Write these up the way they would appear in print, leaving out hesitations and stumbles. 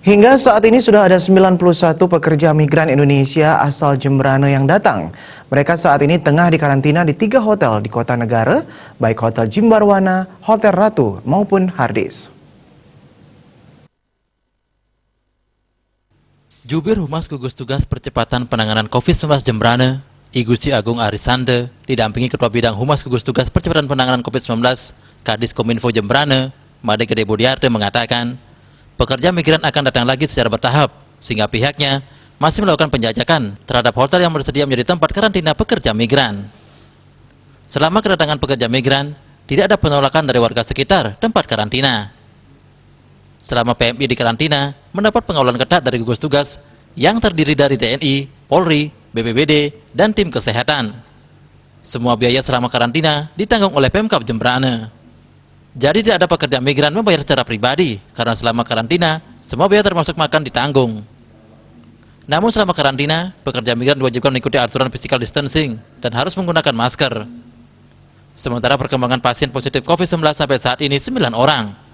Hingga saat ini sudah ada 91 pekerja migran Indonesia asal Jemberana yang datang. Mereka saat ini tengah dikarantina di 3 hotel di Kota Negara, baik Hotel Jimbarwana, Hotel Ratu, maupun Hardis. Jubir Humas Gugus Tugas Percepatan Penanganan COVID-19 Jemberana, I Gusti Agung Arisande, didampingi Ketua Bidang Humas Gugus Tugas Percepatan Penanganan COVID-19, Kadis Kominfo Jemberana, Made Gede Budiarte mengatakan, pekerja migran akan datang lagi secara bertahap, sehingga pihaknya masih melakukan penjajakan terhadap hotel yang bersedia menjadi tempat karantina pekerja migran. Selama kedatangan pekerja migran, tidak ada penolakan dari warga sekitar tempat karantina. Selama PMI di karantina, mendapat pengawalan ketat dari gugus tugas yang terdiri dari TNI, Polri, BPBD, dan tim kesehatan. Semua biaya selama karantina ditanggung oleh Pemkab Jemberana. Jadi tidak ada pekerja migran membayar secara pribadi, karena selama karantina, semua biaya termasuk makan ditanggung. Namun selama karantina, pekerja migran diwajibkan mengikuti aturan physical distancing dan harus menggunakan masker. Sementara perkembangan pasien positif COVID-19 sampai saat ini 9 orang.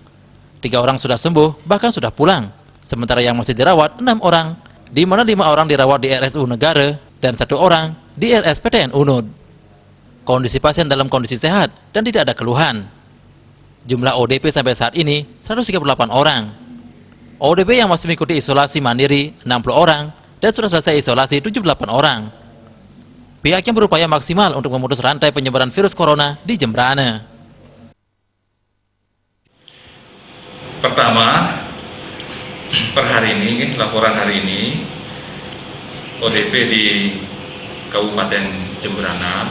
3 orang sudah sembuh, bahkan sudah pulang. Sementara yang masih dirawat 6 orang, di mana 5 orang dirawat di RSU Negara dan 1 orang di RSPTN Unud. Kondisi pasien dalam kondisi sehat dan tidak ada keluhan. Jumlah ODP sampai saat ini 138 orang. ODP yang masih mengikuti isolasi mandiri 60 orang dan sudah selesai isolasi 78 orang. Pihaknya berupaya maksimal untuk memutus rantai penyebaran virus corona di Jemberana. Pertama, per hari ini, laporan hari ini, ODP di Kabupaten Jemberana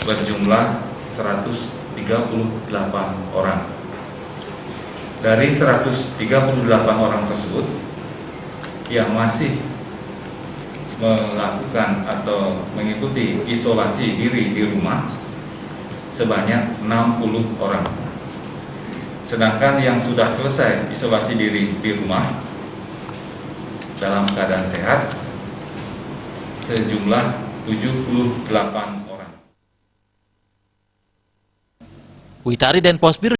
berjumlah 138 orang. Dari 138 orang tersebut, yang masih melakukan atau mengikuti isolasi diri di rumah sebanyak 60 orang. Sedangkan yang sudah selesai isolasi diri di rumah dalam keadaan sehat sejumlah 78 orang. Witari dan Posbir